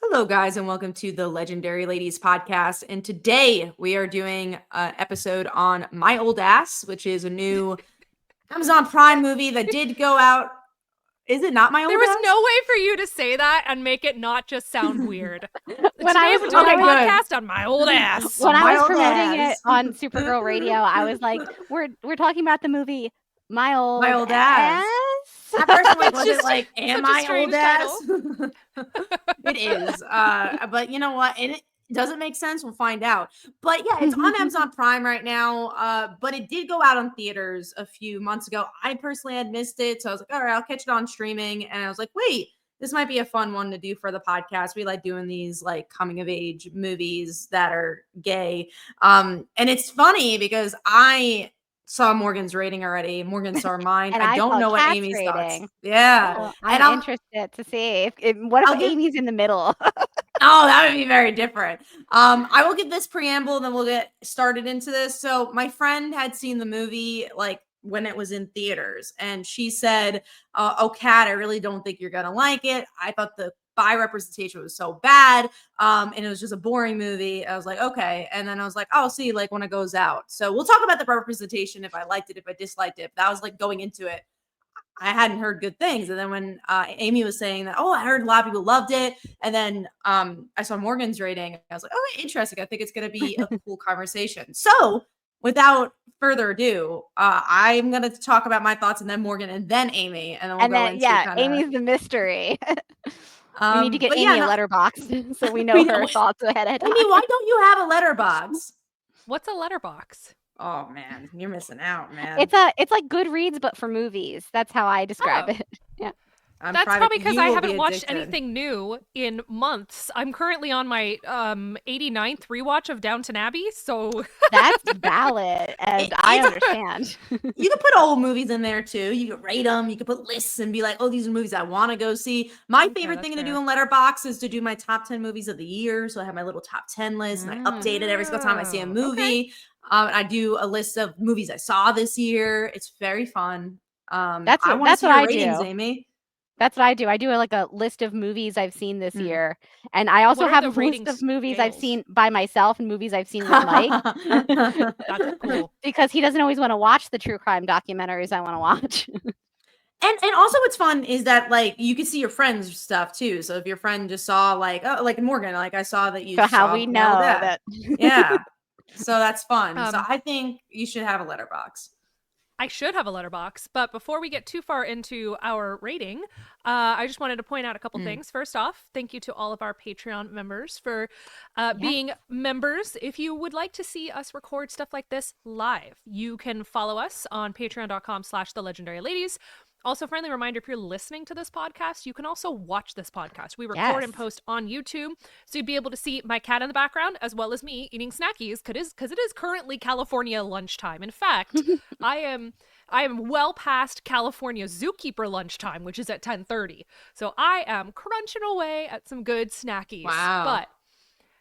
Hello, guys, and welcome to the Legendary Ladies podcast. And today we are doing an episode on My Old Ass, which is a new Amazon Prime movie that did go out. Is it not My There Old was Ass? no way for you to say that and make it not just sound weird. When I Today was we're doing a promoting it- podcast on my old ass. When I My was old promoting it ass. on Supergirl Radio, I was like, "We're talking about the movie My Old My Old Ass. Ass." At first, I'm like, It's was just it like, am such a I strange old ass? It is. But you know what? It doesn't make sense. We'll find out. But yeah, it's on Amazon Prime right now. But it did go out on theaters a few months ago. I personally had missed it. So I was like, all right, I'll catch it on streaming. And I was like, wait, this might be a fun one to do for the podcast. We like doing these like coming of age movies that are gay. And it's funny because I saw Morgan's rating already. Morgan saw mine. And I I don't saw know what Kat's Amy's thoughts. rating. Yeah. So And I'm interested to see what I'll if give- Amy's in the middle. Oh, that would be very different. I will give this preamble, then we'll get started into this. So my friend had seen the movie like when it was in theaters, and she said, "Oh, Kat, I really don't think you're gonna like it. I thought the bi representation was so bad, and it was just a boring movie." I was like, "Okay," and then I was like, "Oh, see, like when it goes out." So we'll talk about the representation, if I liked it, if I disliked it. But that was like going into it. I hadn't heard good things. And then when Amy was saying that, oh, I heard a lot of people loved it. And then I saw Morgan's rating. I was like, oh, interesting. I think it's going to be a cool conversation. So without further ado, I'm going to talk about my thoughts and then Morgan and then Amy. And then we'll go into kinda... Amy's the mystery. We need to get Amy a letterbox so we know her thoughts ahead of time. Amy, why don't you have a letterbox? What's a letterbox? Oh man, you're missing out, man. It's like Goodreads, but for movies. That's how I describe it. Yeah. That's probably because I haven't watched anything new in months. I'm currently on my 89th rewatch of Downton Abbey, so that's valid, and I understand. You can put old movies in there too. You can rate them. You can put lists and be like, "Oh, these are movies I want to go see." My favorite thing to do in Letterboxd is to do my top 10 movies of the year. So I have my little top 10 list, and I update it every single time I see a movie. Okay. I do a list of movies I saw this year. It's very fun. That's I what see your I ratings, do. Amy. That's what I do. I do like a list of movies I've seen this year. And I also have a list of movies I've seen by myself and movies I've seen with Mike. That's cool. Because he doesn't always want to watch the true crime documentaries I want to watch. And also what's fun is that like you can see your friends' stuff too. So if your friend just saw like, oh, like Morgan, like I saw that you so saw how we know that. Yeah. So that's fun. So I think you should have a letterbox. I should have a letterbox, but before we get too far into our rating, I just wanted to point out a couple things. First off, thank you to all of our Patreon members for being members. If you would like to see us record stuff like this live, you can follow us on patreon.com/thelegendaryladies. Also, friendly reminder, if you're listening to this podcast, you can also watch this podcast. We record and post on YouTube, so you'd be able to see my cat in the background, as well as me eating snackies, because it is currently California lunchtime. In fact, I am well past California zookeeper lunchtime, which is at 10:30. So I am crunching away at some good snackies. Wow. But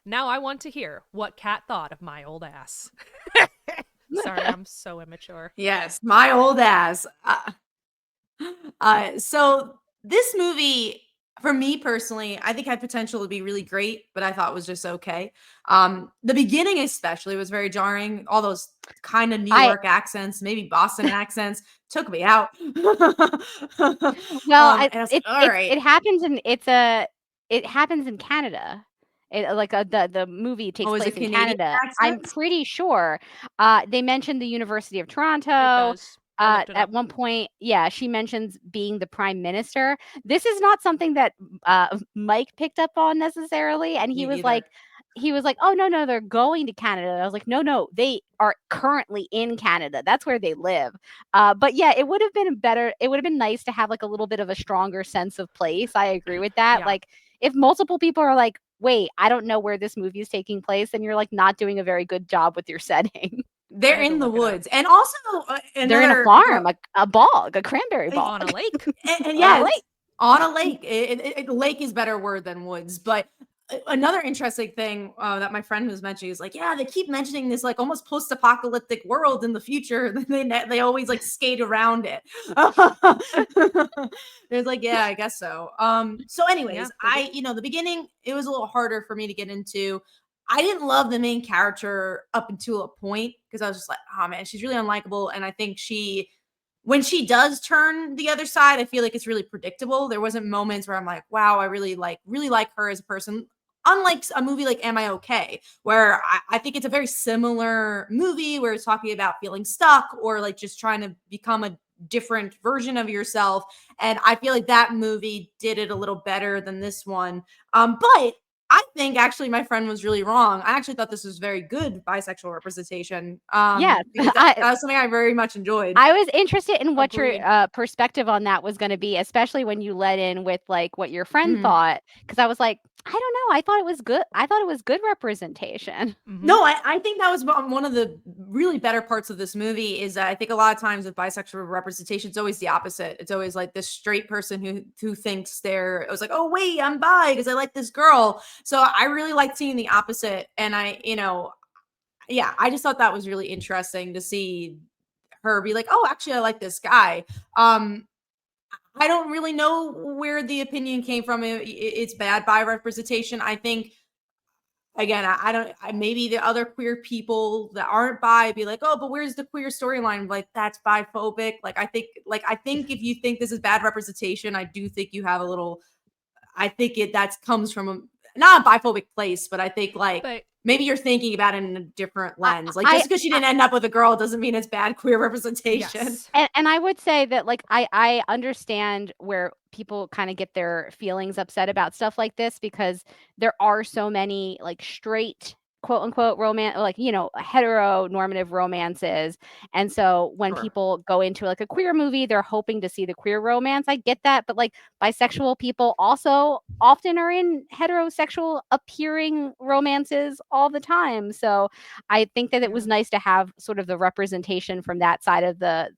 now I want to hear what Kat thought of my old ass. Sorry, I'm so immature. Yes, my old ass. So this movie, for me personally, I think had potential to be really great, but I thought was just okay. The beginning especially was very jarring. All those kind of New York accents, maybe Boston accents, took me out. Well, it happens in Canada. The movie takes place in Canada. Accent? I'm pretty sure. They mentioned the University of Toronto. It does. At one point, she mentions being the prime minister. This is not something that Mike picked up on necessarily, and he was like, "Oh no, they're going to Canada." I was like, "No, they are currently in Canada. That's where they live." But yeah, it would have been better. It would have been nice to have like a little bit of a stronger sense of place. I agree with that. Yeah. Like, if multiple people are like, "Wait, I don't know where this movie is taking place," then you're like not doing a very good job with your setting. They're in the woods, and also they're in a farm, a bog, a cranberry bog on a lake. And yes, on a lake. Lake is better word than woods, but Another interesting thing that my friend was mentioning is like, yeah, they keep mentioning this like almost post-apocalyptic world in the future. They always like skate around it. There's like, yeah, I guess so. So anyways, the beginning, it was a little harder for me to get into. I didn't love the main character up until a point because I was just like, oh man, she's really unlikable. And I think when she does turn the other side, I feel like it's really predictable. There wasn't moments where I'm like, wow, I really like her as a person. Unlike a movie like Am I Okay, where I think it's a very similar movie where it's talking about feeling stuck or like just trying to become a different version of yourself. And I feel like that movie did it a little better than this one. But I think actually my friend was really wrong. I actually thought this was very good bisexual representation. Yes, Because that was something I very much enjoyed. I was interested in what Agreed. your perspective on that was going to be, especially when you led in with like what your friend Mhm. thought, because I was like, I don't know, I thought it was good. I thought it was good representation. No, I think that was one of the really better parts of this movie is that I think a lot of times with bisexual representation, it's always the opposite. It's always like this straight person who thinks it was like, oh wait, I'm bi because I like this girl. So I really liked seeing the opposite. And I just thought that was really interesting to see her be like, oh, actually, I like this guy. I don't really know where the opinion came from. It's bad bi representation. I think again, I don't. Maybe the other queer people that aren't bi be like, oh, but where's the queer storyline? Like that's biphobic. I think if you think this is bad representation, I do think you have a little. I think that comes from not a biphobic place, but I think But maybe you're thinking about it in a different lens. Like I- just because she didn't end up with a girl doesn't mean it's bad queer representation. yes. And I would say that like I understand where people kind of get their feelings upset about stuff like this because there are so many like straight quote unquote romance like heteronormative romances. And so when Sure. people go into like a queer movie, they're hoping to see the queer romance. I get that, but like bisexual people also often are in heterosexual appearing romances all the time. So I think that it was nice to have sort of the representation from that side of the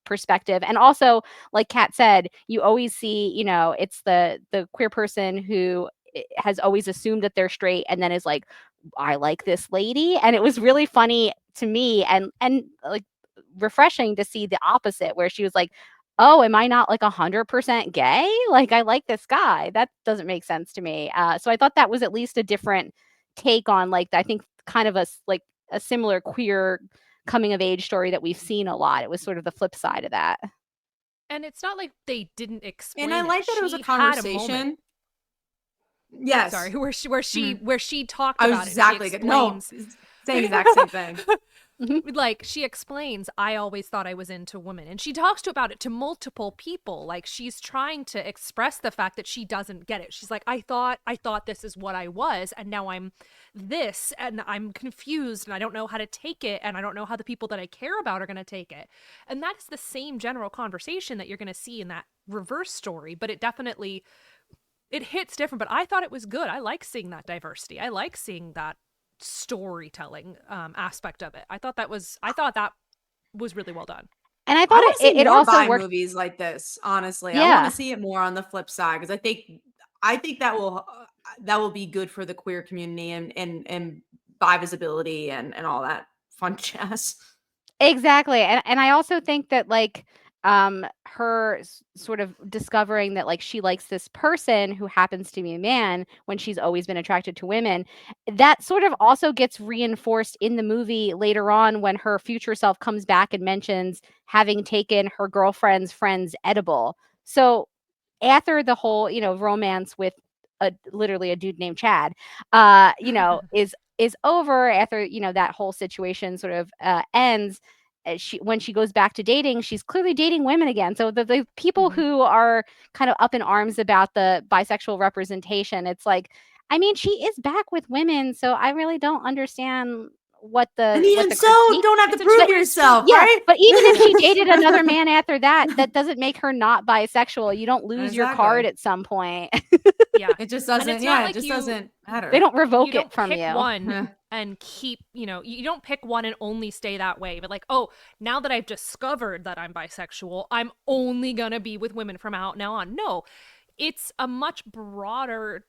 perspective. And also, like Kat said, you always see, it's the queer person who has always assumed that they're straight and then is like, I like this lady. And it was really funny to me and like refreshing to see the opposite where she was like, oh, am I not like 100% gay? Like I like this guy. That doesn't make sense to me. So I thought that was at least a different take on like I think kind of a similar queer coming of age story that we've seen a lot. It was sort of the flip side of that. And it's not like they didn't explain And I it. like that it was a She had moment. conversation. Yes. Sorry, where she talked I about was it. exactly good. No, same exact same thing. Like she explains, I always thought I was into women, and she talks about it to multiple people. Like she's trying to express the fact that she doesn't get it. She's like, I thought this is what I was, and now I'm this, and I'm confused, and I don't know how to take it, and I don't know how the people that I care about are going to take it. And that is the same general conversation that you're going to see in that reverse story, but it definitely it hits different. But I thought it was good. I like seeing that diversity. I like seeing that storytelling aspect of it. I thought that was really well done. And I I thought want to see it more also bi worked. movies like this. Honestly, I Yeah. want to see it more on the flip side because I think that will be good for the queer community and bi visibility and all that fun jazz. Exactly. And I also think that like her sort of discovering that like she likes this person who happens to be a man when she's always been attracted to women, that sort of also gets reinforced in the movie later on when her future self comes back and mentions having taken her girlfriend's friend's edible. So after the whole, romance with literally a dude named Chad, is over after, that whole situation sort of ends. When she goes back to dating, she's clearly dating women again. So the people who are kind of up in arms about the bisexual representation, it's like, I mean, she is back with women, so I really don't understand what And the even so, critique. don't have It's to a prove two-way yourself, street. Yeah, right? but even if she dated another man after that, that doesn't make her not bisexual. You don't lose your card Exactly. at some point. Yeah. It just And doesn't. it's not Yeah, it like just you doesn't matter. They don't revoke you don't it from pick you. one Yeah. and keep, you don't pick one and only stay that way. But like, oh, now that I've discovered that I'm bisexual, I'm only gonna be with women from out now on. No, it's a much broader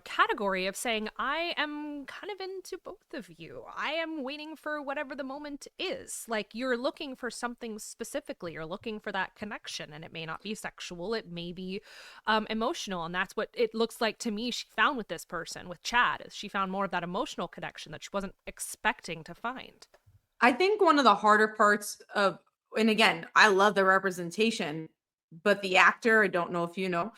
category of saying, I am kind of into both of you. I am waiting for whatever the moment is. Like, you're looking for something specifically. You're looking for that connection, and it may not be sexual. It may be emotional, and that's what it looks like to me she found with this person, with Chad, is she found more of that emotional connection that she wasn't expecting to find. I think one of the harder parts of, and again, I love the representation, but the actor, I don't know if you know,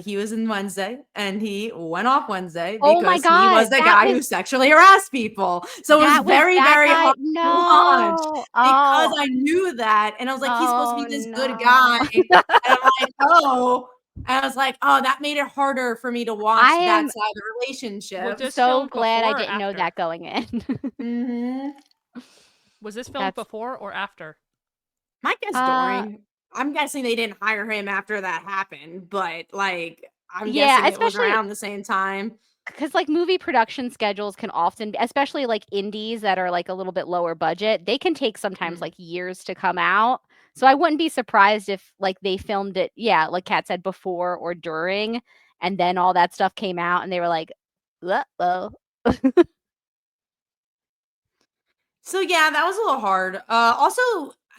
he was in Wednesday and he went off Wednesday Oh my because he was God, the guy who sexually harassed people. So it was that was very, that very guy. hard to watch No. because Oh, I knew that. And I was like, he's supposed to oh be this good guy. no. And I'm like, oh. And I was like, oh, that made it harder for me to watch I that am side of the Was relationship. this so filmed glad I before or didn't know after? that going in. Mm-hmm. Was this filmed That's before or after? My guess uh during. I'm guessing they didn't hire him after that happened, but, like, I'm yeah, guessing it was especially around the same time. because like movie production schedules can often be, especially like indies that are like a little bit lower budget, they can take sometimes Mm. like years to come out. So I wouldn't be surprised if like they filmed it, yeah, like Kat said, before or during, and then all that stuff came out and they were like, uh-oh. So, yeah, that was a little hard. Also,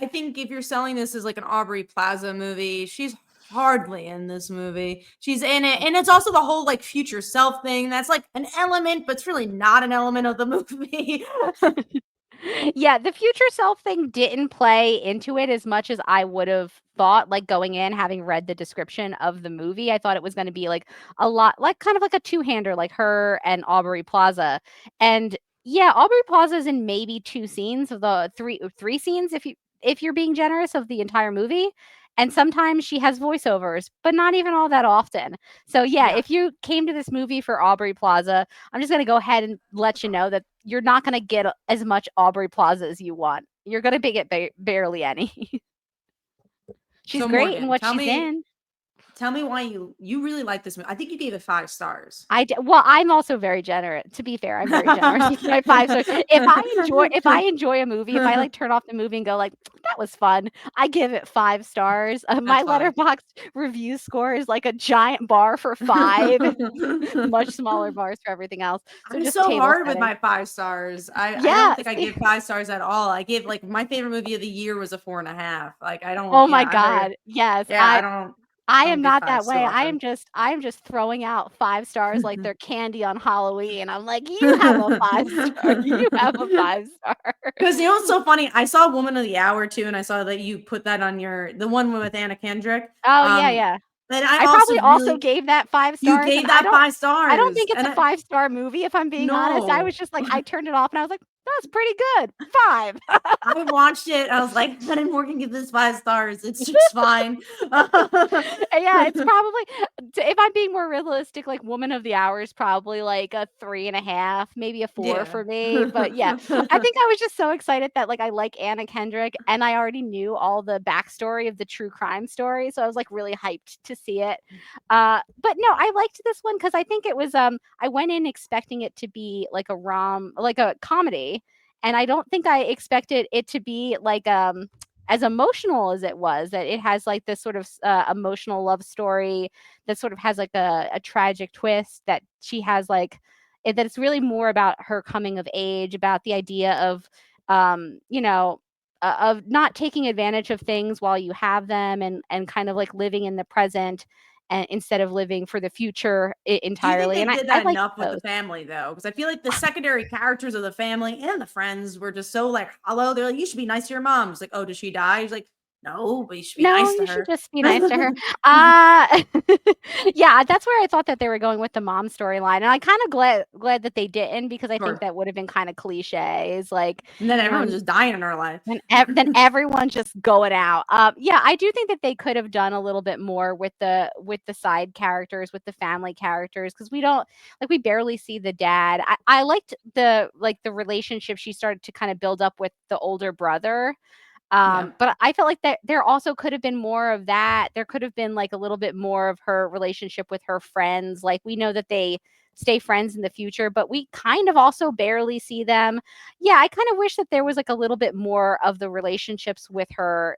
I think if you're selling this as, like, an Aubrey Plaza movie, she's hardly in this movie. She's in it, and it's also the whole, like, future self thing that's, like, an element, but it's really not an element of the movie. Yeah, the future self thing didn't play into it as much as I would have thought, like going in, having read the description of the movie. I thought it was going to be like a lot, like kind of like a two-hander, like her and Aubrey Plaza. And yeah, Aubrey Plaza is in maybe two scenes of the three scenes if you're being generous of the entire movie. And sometimes she has voiceovers, but not even all that often. So yeah, Yeah. if you came to this movie for Aubrey Plaza, I'm just going to go ahead and let you know that you're not going to get as much Aubrey Plaza as you want. You're going to get barely any. She's So, great in Morgan, what she's in. tell me why you really like this movie. I think you gave it 5 stars. Well, I'm also very generous. To be fair, I'm very generous with my 5 stars. If I enjoy a movie, if I like turn off the movie and go like that was fun, I give it 5 stars. My That's fine. letterbox review score is like a giant bar for 5, much smaller bars for everything else. So I'm just so table hard with setting. my 5 stars. I don't Yeah. think I give 5 stars at all. I give, like, my favorite movie of the year was a 4.5. Like, I don't, Oh my yeah, I'm very, God. Yes. yeah, I I don't am give not 5s that too way. often. I am just throwing out 5 stars like they're candy on Halloween. I'm like, "You have a 5 star. You have a 5 star." 'Cause you know what's so funny? I saw Woman of the Hour too, and I saw that you put that on the one with Anna Kendrick. Oh, yeah, Um, yeah. and I I also probably also really, gave that 5 you stars, and gave that 5 I don't stars, think it's and a 5-star movie, if I'm being honest. I was no. just like I turned it off and I was like, "That's pretty good. 5." I watched it, I was like, "How did Morgan give this 5 stars? It's just fine." Yeah, it's probably if I'm being more realistic, like Woman of the Hour is probably like a 3.5, maybe a 4 Yeah. for me. But yeah, I think I was just so excited that like I like Anna Kendrick and I already knew all the backstory of the true crime story. So I was like really hyped to see it. But no, I liked this one because I think it was I went in expecting it to be like like a comedy. And I don't think I expected it to be like as emotional as it was, that it has like this sort of emotional love story that sort of has like a tragic twist, that she has like that it's really more about her coming of age, about the idea of you know, of not taking advantage of things while you have them, and kind of like living in the present and instead of living for the future Do you think entirely. they And did I that like enough with the those. family though? Because I feel like the secondary characters of the family and the friends were just so, like, hollow. They're like, "You should be nice to your mom." It's like, "Oh, did she die?" He's like, "No, but you should be No, nice to you should her." just be nice to her. Uh, yeah, that's where I thought that they were going with the mom storyline, and I kinda glad that they didn't, because I think Sure. that would have been kinda cliche. Is like, And then you know, everyone's just dying in her life. then everyone's just going out. Yeah, I do think that they could have done a little bit more with the side characters, with the family characters, because we don't like we barely see the dad. I liked the relationship she started to kind of build up with the older brother. Yeah. But I felt like that there also could have been more of that. There could have been like a little bit more of her relationship with her friends. Like we know that they stay friends in the future, but we kind of also barely see them. Yeah, I kind of wish that there was like a little bit more of the relationships with her,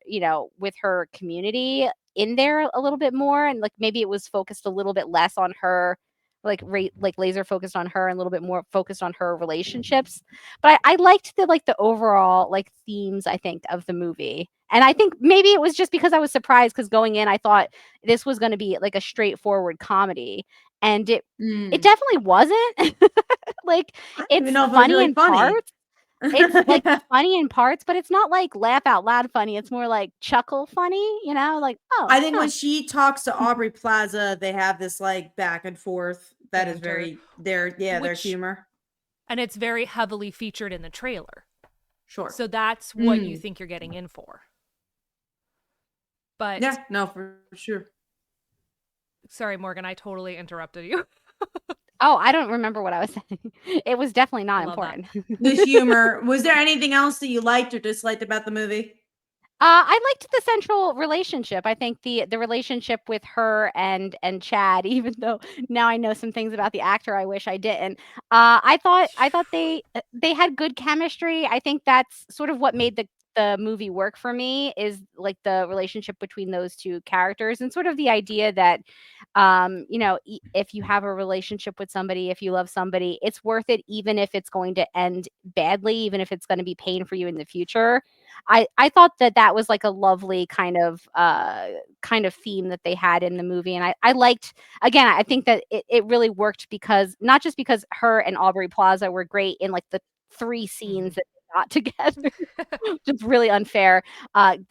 with her community in there a little bit more, and like maybe it was focused a little bit less on her like laser focused on her and a little bit more focused on her relationships. But I liked the overall like themes, I think, of the movie. And I think maybe it was just because I was surprised, because going in I thought this was going to be like a straightforward comedy, and it definitely wasn't. Like, I don't even it's know if it was funny really in funny. parts. It's, like, funny in parts, but it's not, like, laugh out loud funny, it's more like chuckle funny, like, "Oh, I think huh." when she talks to Aubrey Plaza, they have this like back and forth that is Banter, very their which humor. and it's very heavily featured in the trailer. Sure. So that's what you think you're getting in for. But Yeah, no, for sure. sorry, Morgan, I totally interrupted you. Oh, I don't remember what I was saying. It was definitely I not love that. important. The humor. Was there anything else that you liked or disliked about the movie? I liked the central relationship. I think the relationship with her and Chad, even though now I know some things about the actor I wish I didn't. I thought they had good chemistry. I think that's sort of what made the movie work for me, is like the relationship between those two characters, and sort of the idea that if you have a relationship with somebody, if you love somebody, it's worth it, even if it's going to end badly, even if it's going to be pain for you in the future. I thought that was like a lovely kind of theme that they had in the movie, and I liked, again, I think that it really worked, because not just because her and Aubrey Plaza were great in like the 3 scenes that they got together, just really unfair,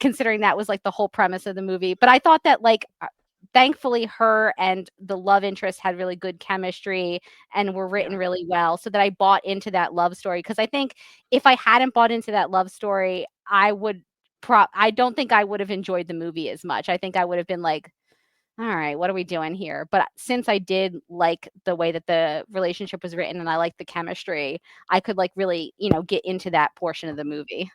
considering that was like the whole premise of the movie. But I thought that, like, thankfully her and the love interest had really good chemistry and were written Yeah. really well, so that I bought into that love story. Because I think if I hadn't bought into that love story, I don't think I would have enjoyed the movie as much. I think I would have been like, all right, what are we doing here? But since I did like the way that the relationship was written and I liked the chemistry, I could like really, get into that portion of the movie.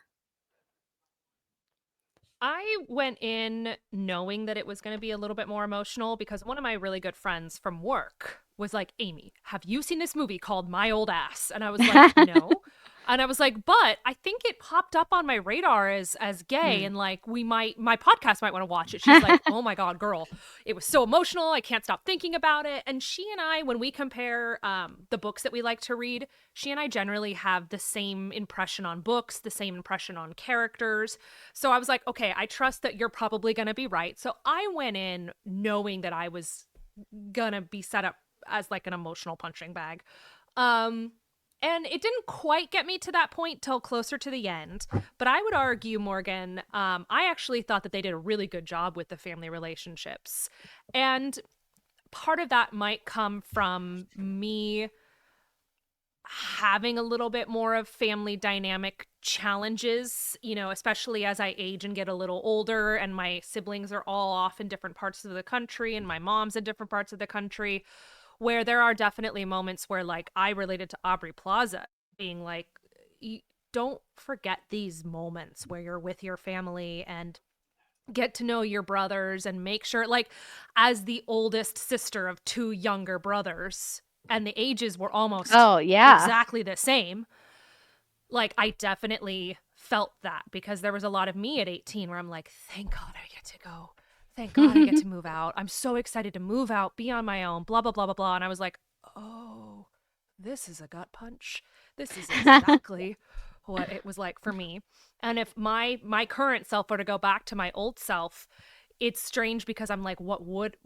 I went in knowing that it was going to be a little bit more emotional, because one of my really good friends from work was like, Amy, have you seen this movie called My Old Ass? And I was like, no. And I was like, but I think it popped up on my radar as gay, and like my podcast might want to watch it. She's like, oh my God, girl, it was so emotional. I can't stop thinking about it. And she and I, when we compare the books that we like to read, she and I generally have the same impression on books, the same impression on characters. So I was like, okay, I trust that you're probably going to be right. So I went in knowing that I was going to be set up as like an emotional punching bag. And it didn't quite get me to that point till closer to the end. But I would argue, Morgan, I actually thought that they did a really good job with the family relationships. And part of that might come from me having a little bit more of family dynamic challenges, especially as I age and get a little older, and my siblings are all off in different parts of the country, and my mom's in different parts of the country, where there are definitely moments where, like, I related to Aubrey Plaza being like, don't forget these moments where you're with your family and get to know your brothers, and make sure, like, as the oldest sister of 2 younger brothers, and the ages were almost Oh, yeah. exactly the same, like, I definitely felt that, because there was a lot of me at 18 where I'm like, thank God I get to go. Thank God I get to move out. I'm so excited to move out, be on my own, blah, blah, blah, blah, blah. And I was like, oh, this is a gut punch. This is exactly what it was like for me. And if my current self were to go back to my old self, it's strange, because I'm like, what would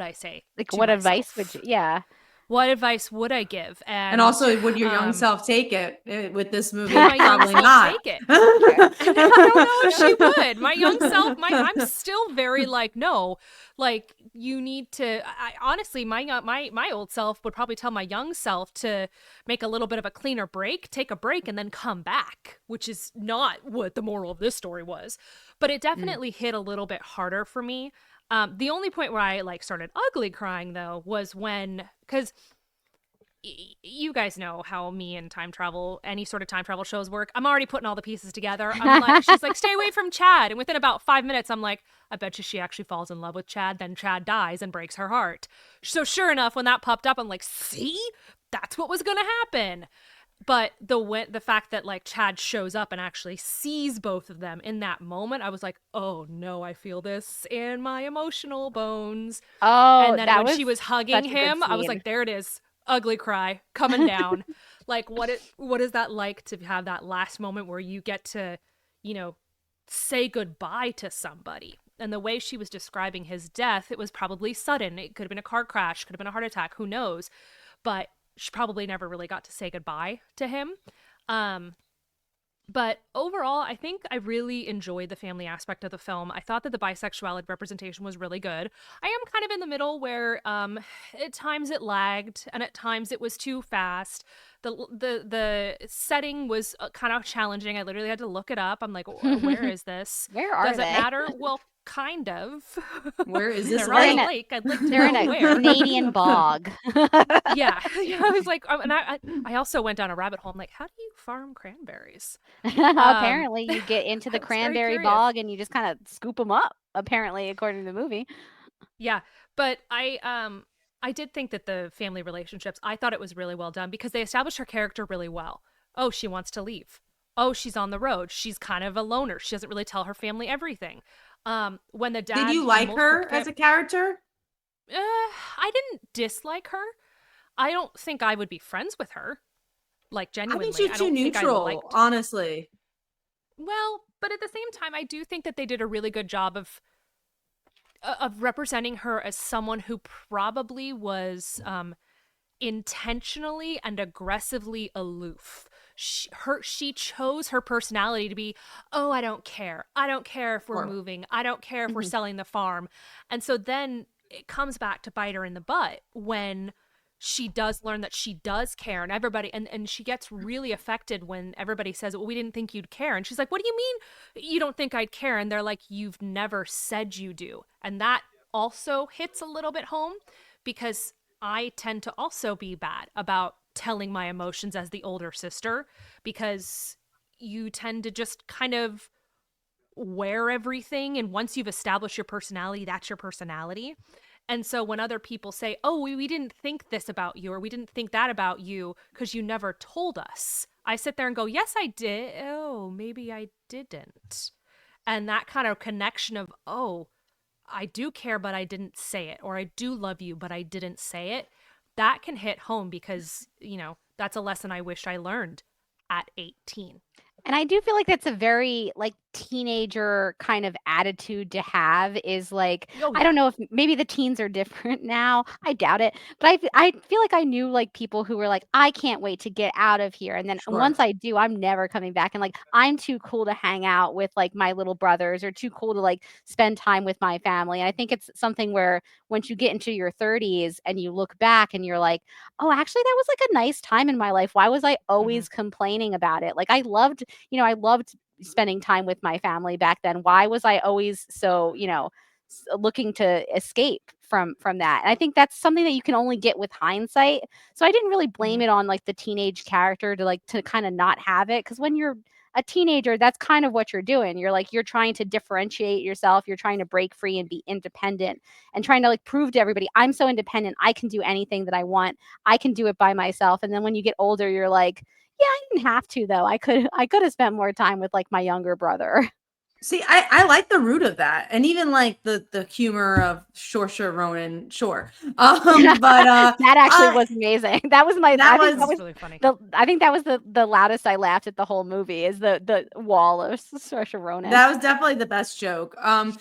I say? Like, to what advice myself? would you yeah. What advice would I give? And also, would your young self take it with this movie? Would my young Probably self not. take it? And I don't know if she would. My young self, I'm still very like, no, like, you need to. Honestly, my old self would probably tell my young self to make a little bit of a cleaner break, take a break, and then come back, which is not what the moral of this story was. But it definitely hit a little bit harder for me. The only point where I like started ugly crying though was when, because you guys know how me and time travel, any sort of time travel shows work. I'm already putting all the pieces together. I'm like, she's like, stay away from Chad. And within about 5 minutes, I'm like, I bet you she actually falls in love with Chad. Then Chad dies and breaks her heart. So sure enough, when that popped up, I'm like, see, that's what was going to happen. But the fact that like Chad shows up and actually sees both of them in that moment, I was like, oh no, I feel this in my emotional bones. Oh, And then that when was she was hugging such a good him, I was scene. like, there it is, ugly cry coming down. Like what is that like to have that last moment where you get to, say goodbye to somebody? And the way she was describing his death, it was probably sudden. It could have been a car crash, could have been a heart attack, who knows? But she probably never really got to say goodbye to him. But overall, I think I really enjoyed the family aspect of the film. I thought that the bisexuality representation was really good. I am kind of in the middle where at times it lagged and at times it was too fast. The setting was kind of challenging. I literally had to look it up. I'm like, where is this? Where are Does they? it matter? Well, kind of. Where is this They're lake? on a lake. I'd like to They're in know a where. Canadian bog. Yeah. I was like, and I also went down a rabbit hole. I'm like, how do you farm cranberries? Apparently, you get into the I was very cranberry curious. bog and you just kind of scoop them up. Apparently, according to the movie. Yeah, but I did think that the family relationships, I thought it was really well done because they established her character really well. Oh, she wants to leave. Oh, she's on the road. She's kind of a loner. She doesn't really tell her family everything. When the dad Did you like her as a character? I didn't dislike her. I don't think I would be friends with her. Like I genuinely, think she's too don't think I neutral, liked. honestly. Well, but at the same time, I do think that they did a really good job of representing her as someone who probably was intentionally and aggressively aloof. She chose her personality to be, oh, I don't care. I don't care if we're moving. I don't care if we're selling the farm. And so then it comes back to bite her in the butt when she does learn that she does care, and everybody and she gets really affected when everybody says, well, we didn't think you'd care. And she's like, what do you mean you don't think I'd care? And they're like, you've never said you do. And that also hits a little bit home because I tend to also be bad about telling my emotions as the older sister because you tend to just kind of wear everything, and once you've established your personality, that's your personality. And so when other people say, oh, we didn't think this about you, or we didn't think that about you because you never told us, I sit there and go, yes, I did. Oh, maybe I didn't. And that kind of connection of, oh, I do care, but I didn't say it, or I do love you, but I didn't say it, that can hit home because, that's a lesson I wish I learned at 18. And I do feel like that's a very like teenager kind of attitude to have is like, Oh, I yeah. don't know if maybe the teens are different now. I doubt it. But I feel like I knew like people who were like, I can't wait to get out of here. And then once I do, I'm never coming back. And like, I'm too cool to hang out with like my little brothers or too cool to like spend time with my family. And I think it's something where once you get into your 30s and you look back and you're like, oh, actually, that was like a nice time in my life. Why was I always complaining about it? Like, I loved spending time with my family back then. Why was I always so, looking to escape from that? And I think that's something that you can only get with hindsight. So I didn't really blame it on like the teenage character to kind of not have it, because when you're a teenager, that's kind of what you're doing. You're trying to differentiate yourself. You're trying to break free and be independent and trying to like prove to everybody, I'm so independent. I can do anything that I want. I can do it by myself. And then when you get older, you're like, yeah, I didn't have to though. I could have spent more time with like my younger brother. See, I like the root of that, and even like the humor of Saoirse Ronan, sure. But that actually was amazing. That was my. That I think was that was really funny. I think that was the loudest I laughed at the whole movie. Is the wall of Saoirse Ronan. That was definitely the best joke. But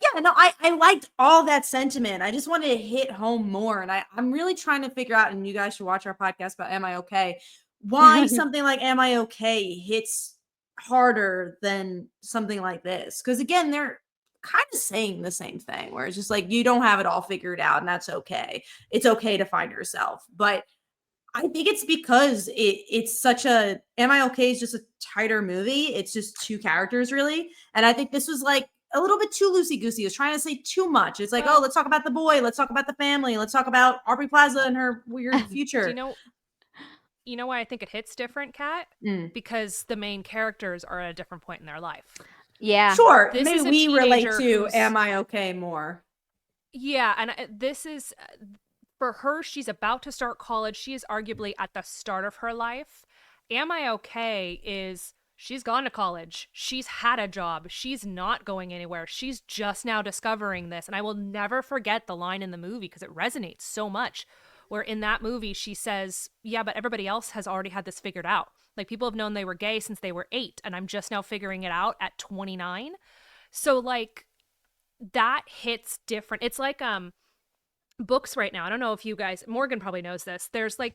yeah, no, I liked all that sentiment. I just wanted to hit home more, and I'm really trying to figure out. And you guys should watch our podcast about Am I Okay? Why something like Am I Okay hits harder than something like this? Because again, they're kind of saying the same thing, where it's just like you don't have it all figured out, and that's okay. It's okay to find yourself, but I think it's because it's such a Am I Okay is just a tighter movie. It's just two characters really. And I think this was like a little bit too loosey-goosey. It's trying to say too much. It's like, oh, let's talk about the boy, let's talk about the family, let's talk about Aubrey Plaza and her weird future. Do you know why I think it hits different, Kat? Because the main characters are at a different point in their life. Yeah. Sure. This Maybe is a we relate teenager to who's- Am I Okay more. Yeah, and this is for her, she's about to start college. She is arguably at the start of her life. Am I Okay is she's gone to college. She's had a job. She's not going anywhere. She's just now discovering this. And I will never forget the line in the movie because it resonates so much. Where in that movie, she says, yeah, but everybody else has already had this figured out. Like, people have known they were gay since they were 8, and I'm just now figuring it out at 29. So, like, that hits different. It's like books right now. I don't know if you guys, Morgan probably knows this. There's like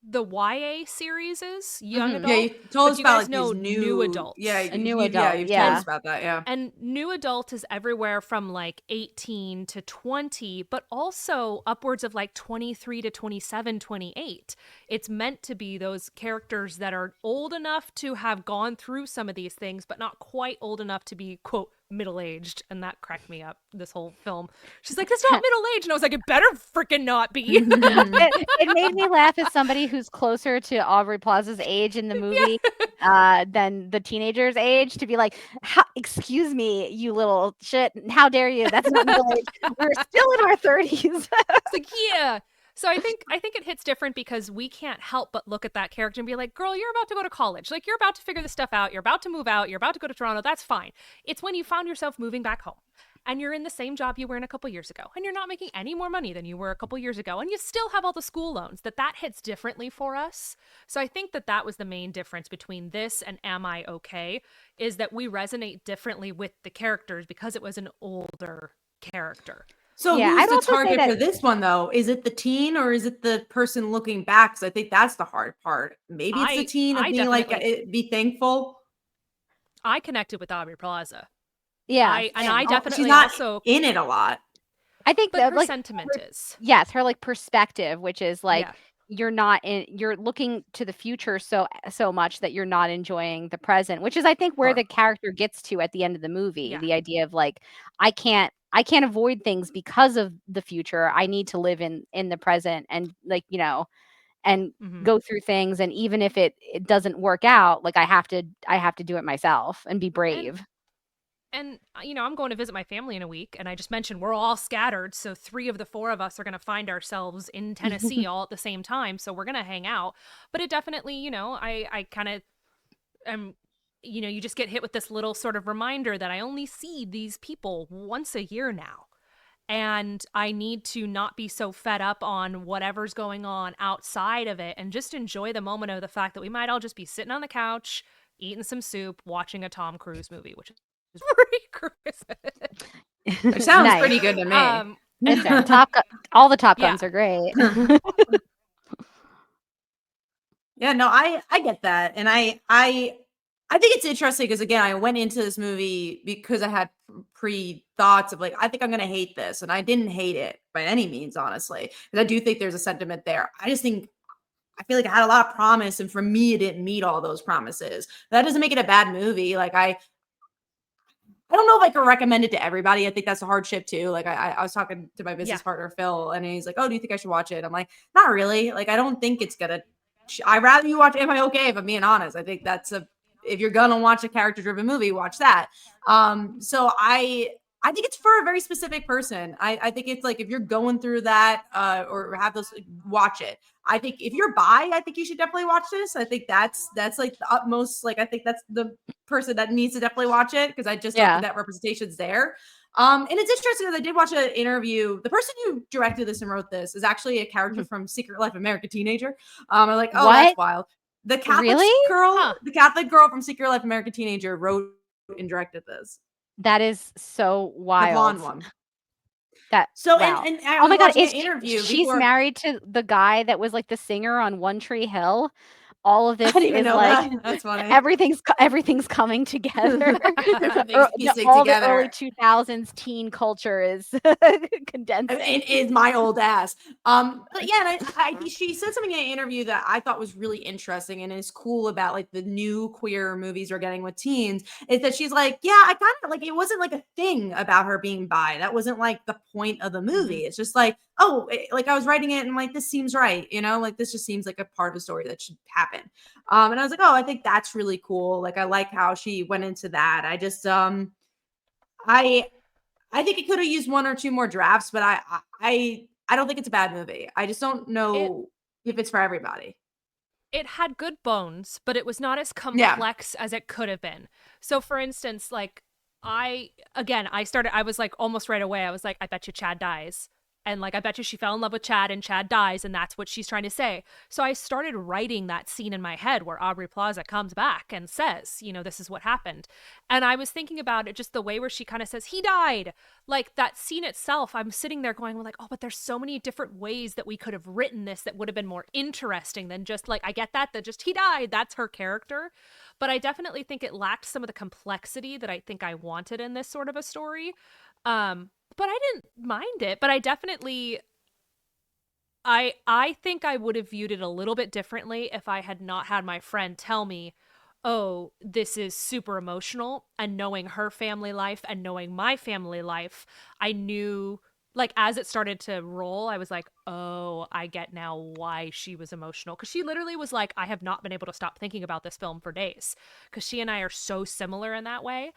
the YA series is young adult. Yeah, you told us you about guys like know these new adults. Yeah, a new adult. you've Yeah. told us about that. Yeah. And new adult is everywhere from like 18 to 20, but also upwards of like 23 to 27, 28. It's meant to be those characters that are old enough to have gone through some of these things, but not quite old enough to be, quote, middle-aged. And that cracked me up, this whole film. She's like, it's not middle-aged. And I was like, it better freaking not be. It made me laugh as somebody who's closer to Aubrey Plaza's age in the movie than the teenager's age, to be like, excuse me, you little shit. How dare you? That's not middle age. We're still in our 30s. It's like, yeah. So I think it hits different because we can't help but look at that character and be like, girl, you're about to go to college. Like, you're about to figure this stuff out. You're about to move out. You're about to go to Toronto. That's fine. It's when you found yourself moving back home and you're in the same job you were in a couple years ago and you're not making any more money than you were a couple years ago and you still have all the school loans, that hits differently for us. So I think that was the main difference between this and Am I Okay, is that we resonate differently with the characters because it was an older character. So who's the target for this one, though? Is it the teen or is it the person looking back? Because I think that's the hard part. Maybe it's the teen of being like, be thankful. I connected with Aubrey Plaza. Yeah. I definitely she's not also in it a lot. I think but her sentiment is. Yes, her like perspective, which is like, you're looking to the future so much that you're not enjoying the present, which is I think where the character gets to at the end of the movie. Yeah. The idea of like, I can't avoid things because of the future. I need to live in the present and like, and go through things. And even if it doesn't work out, like I have to do it myself and be brave. And I'm going to visit my family in a week, and I just mentioned we're all scattered, so 3 of the 4 of us are going to find ourselves in Tennessee all at the same time, so we're going to hang out. But it definitely, I kind of am, you just get hit with this little sort of reminder that I only see these people once a year now. And I need to not be so fed up on whatever's going on outside of it and just enjoy the moment of the fact that we might all just be sitting on the couch, eating some soup, watching a Tom Cruise movie, which is pretty crazy. It sounds pretty good to me. All the Top Guns are great. Yeah, no, I get that. And I think it's interesting because, again, I went into this movie because I had pre-thoughts of like, I think I'm going to hate this. And I didn't hate it by any means, honestly. Because I do think there's a sentiment there. I feel like I had a lot of promise. And for me, it didn't meet all those promises. That doesn't make it a bad movie. Like, I don't know if I could recommend it to everybody. I think that's a hardship too. Like I was talking to my business partner, Phil, and he's like, oh, do you think I should watch it? I'm like, not really. Like, I don't think it's gonna, I'd rather you watch Am I Okay, if I'm being honest. I think if you're gonna watch a character driven movie, watch that. So I think it's for a very specific person. I think it's like, if you're going through that, or have those, watch it. I think if you're bi, I think you should definitely watch this. I think that's like the utmost, like, I think that's the person that needs to definitely watch it, because I just don't think that representation's there. And it's interesting because I did watch an interview. The person who directed this and wrote this is actually a character from Secret Life of American Teenager. I'm like, oh, that's wild. The Catholic girl, the Catholic girl from Secret Life of American Teenager wrote and directed this. That is so wild. The blonde one. Wow. And oh my god, she's married to the guy that was like the singer on One Tree Hill. All of this is like that's funny. Everything's coming together. All the early 2000s teen culture is condensed. It is my old ass. But yeah, and she said something in an interview that I thought was really interesting and is cool about like the new queer movies we're getting with teens. Is that she's like, yeah, I kind of like, it wasn't like a thing about her being bi. That wasn't like the point of the movie. It's just like, like I was writing it and like, this seems right, like this just seems like a part of the story that should happen. And I was like, I think that's really cool. Like, I like how she went into that. I just I think it could have used 1 or 2 more drafts, but I don't think it's a bad movie. I just don't know if it's for everybody. it had good bones, but it was not as complex as it could have been. So for instance, like I was like almost right away, I was like, I bet you Chad dies. And like, I bet you she fell in love with Chad and Chad dies, and that's what she's trying to say. So I started writing that scene in my head where Aubrey Plaza comes back and says, you know, this is what happened. And I was thinking about it, just the way where she kind of says, he died. Like that scene itself, I'm sitting there going, well, like, oh, but there's so many different ways that we could have written this that would have been more interesting than just like, I get that just he died. That's her character. But I definitely think it lacked some of the complexity that I think I wanted in this sort of a story. But I didn't mind it, but I definitely I think I would have viewed it a little bit differently if I had not had my friend tell me, "Oh, this is super emotional," and knowing her family life and knowing my family life, I knew like as it started to roll, I was like, "Oh, I get now why she was emotional." Cuz she literally was like, "I have not been able to stop thinking about this film for days." Cuz she and I are so similar in that way.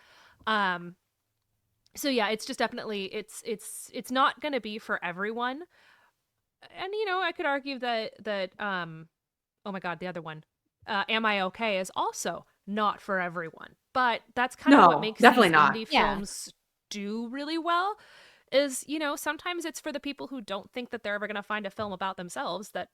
So yeah, it's just definitely it's not going to be for everyone. And you know, I could argue that oh my god, the other one, Am I Okay is also not for everyone. But that's kind of what No, makes definitely these not. indie films do really well is, you know, sometimes it's for the people who don't think that they're ever going to find a film about themselves that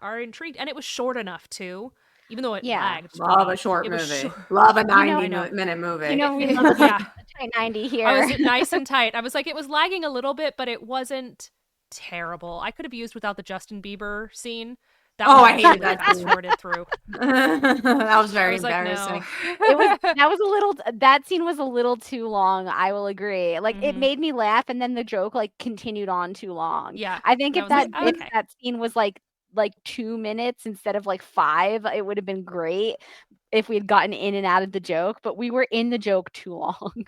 are intrigued. And it was short enough too, even though it lagged for Love me. a short It was movie. short. Love a You know, 90-minute movie. you know, we love a Yeah. tight 90 here. I was nice and tight. I was like, it was lagging a little bit, but it wasn't terrible. I could have used without the Justin Bieber scene. That Oh, one I hated that fast scene. forwarded through. That was I very was like, embarrassing. no. That scene was a little too long, I will agree. Like it Mhm. made me laugh and then the joke like continued on too long. Yeah. I think I if was like, if okay. that scene was like 2 minutes instead of like 5, it would have been great if we had gotten in and out of the joke, but we were in the joke too long.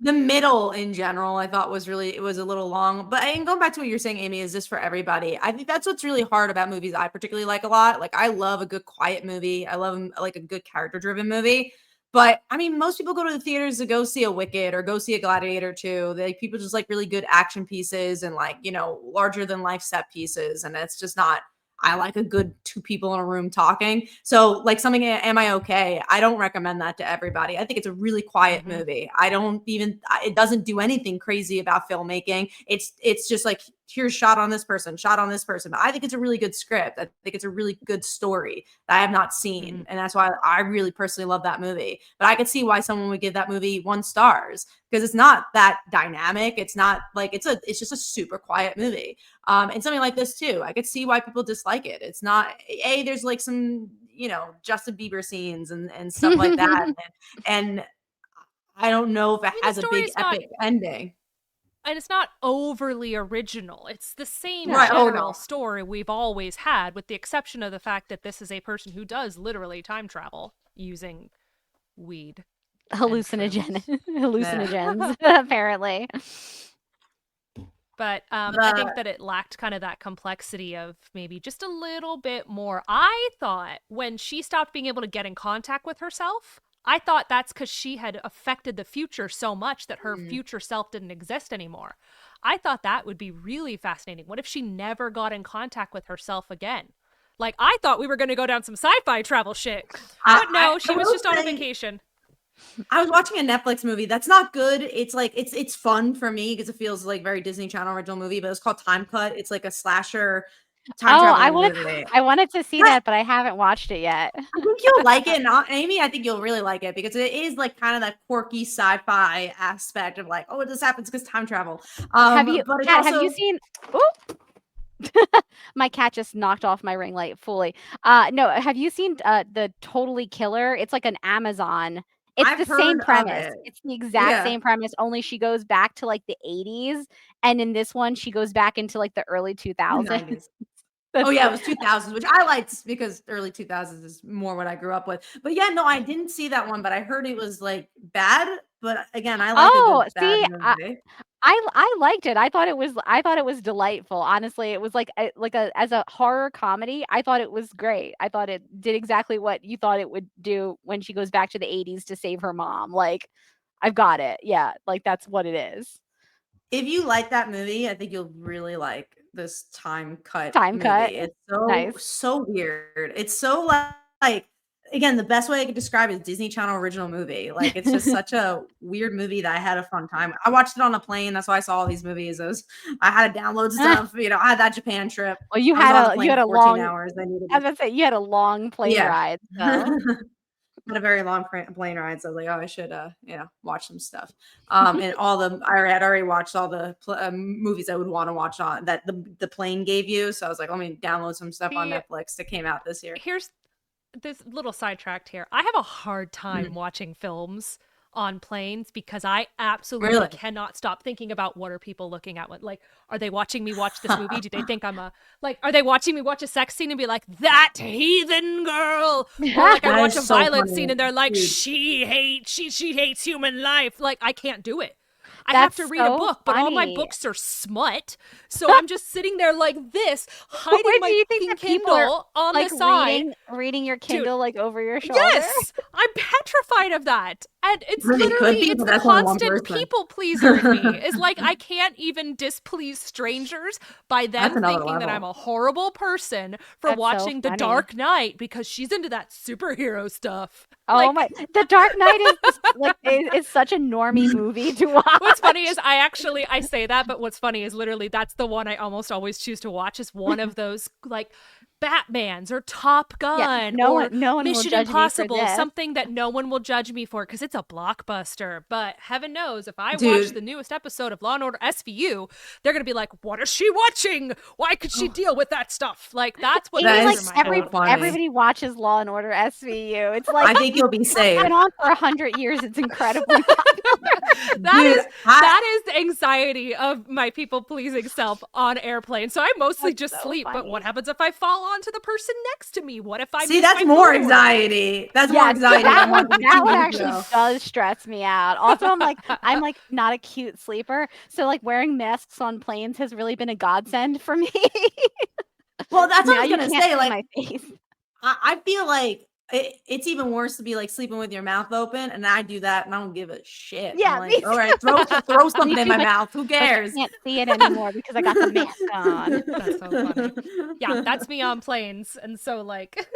The middle in general, I thought it was a little long. But and going back to what you're saying, Amy, is this for everybody? I think that's what's really hard about movies I particularly like a lot. Like I love a good quiet movie. I love like a good character-driven movie. But I mean, most people go to the theaters to go see a Wicked or go see a Gladiator 2. People just like really good action pieces and like, you know, larger than life set pieces. And it's just not I like a good two people in a room talking. So, like something, Am I Okay? I don't recommend that to everybody. I think it's a really quiet movie. It doesn't do anything crazy about filmmaking. It's just like, here's shot on this person, shot on this person. But I think it's a really good script. I think it's a really good story that I have not seen. And that's why I really personally love that movie. But I could see why someone would give that movie 1 stars because it's not that dynamic. It's not like it's just a super quiet movie. And something like this too, I could see why people dislike it. It's not there's like some, you know, Justin Bieber scenes and stuff like that. And I don't know if it has a big epic ending. And it's not overly original. It's the same Right. Oh, general no. story we've always had, with the exception of the fact that this is a person who does literally time travel using weed. Hallucinogens, Yeah. apparently. But I think that it lacked kind of that complexity of maybe just a little bit more. I thought when she stopped being able to get in contact with herself, I thought that's because she had affected the future so much that her future self didn't exist anymore. I thought that would be really fascinating. What if she never got in contact with herself again? Like, I thought we were going to go down some sci-fi travel shit. But no, she was just on a vacation. I was watching a Netflix movie that's not good. It's like it's fun for me because it feels like very Disney Channel original movie, but it's called Time Cut. It's like a slasher time traveling movie. I wanted to see that, but I haven't watched it yet. I think you'll like it. Not Amy, I think you'll really like it because it is like kind of that quirky sci-fi aspect of like, oh, this happens because time travel. Have you have you seen my cat just knocked off my ring light fully. No, have you seen the Totally Killer? It's like an Amazon. It's the same premise. It's the exact same premise, only she goes back to like the 80s, and in this one she goes back into like the early 2000s. 90s. Oh yeah, it was 2000s, which I liked because early 2000s is more what I grew up with. But yeah, no, I didn't see that one, but I heard it was like bad. But again, I like a good bad movie. I liked it. I thought it was delightful. Honestly, it was like as a horror comedy, I thought it was great. I thought it did exactly what you thought it would do when she goes back to the 80s to save her mom. Like, I've got it. Yeah, like that's what it is. If you like that movie, I think you'll really like this time cut Time cut. movie. It's Nice. so weird. It's so like again, the best way I could describe it is Disney Channel original movie. Like it's just such a weird movie that I had a fun time. I watched it on a plane. That's why I saw all these movies. I had to download stuff. I had that Japan trip. Well, you I was on the had plane a 14 long. hours. I needed I was gonna say you had a long plane yeah. ride. So. Had a very long plane ride, so I was like, oh, I should, watch some stuff. And I had already watched all the movies I would want to watch on that the plane gave you. So I was like, let me download some stuff on Netflix that came out this year. Here's this little sidetracked here. I have a hard time watching films on planes because I absolutely cannot stop thinking about what are people looking at. What, like, are they watching me watch this movie? Do they think I'm are they watching me watch a sex scene and be like, that heathen girl? Or like I watch a violent scene and they're like, she hates human life. Like, I can't do it. I have to read a book, but all my books are smut. So I'm just sitting there like this, hiding my fucking Kindle on the side. Reading your Kindle like over your shoulder? Yes! I'm petrified of that. And it's literally, it's the constant people pleaser in me. It's like I can't even displease strangers by them thinking that I'm a horrible person for watching The Dark Knight because she's into that superhero stuff. Oh my! The Dark Knight is such a normie movie to watch. What's funny is I say that, but what's funny is literally that's the one I almost always choose to watch. Is one of those like Batman's or Top Gun or no one Mission Impossible, something that no one will judge me for because it's a blockbuster. But heaven knows if I watch the newest episode of Law & Order SVU, they're gonna be like, "What is she watching? Why could she deal with that stuff?" Like that's what everybody watches Law & Order SVU. It's like I think you'll be safe. It's been on for 100 years. It's incredibly popular. That is the anxiety of my people pleasing self on airplanes. So I mostly just sleep. Funny. But what happens if I fall onto the person next to me? What if I that's more anxiety? That's more anxiety. That one actually does stress me out. Also, I'm like not a cute sleeper, so like wearing masks on planes has really been a godsend for me. Well, that's what I was gonna say. Like my face. I feel like it's even worse to be like sleeping with your mouth open, and I do that, and I don't give a shit. Yeah, I'm like, all right, throw something in my mouth. Who cares? I can't see it anymore because I got the mask on. That's so funny. Yeah, that's me on planes, and so like,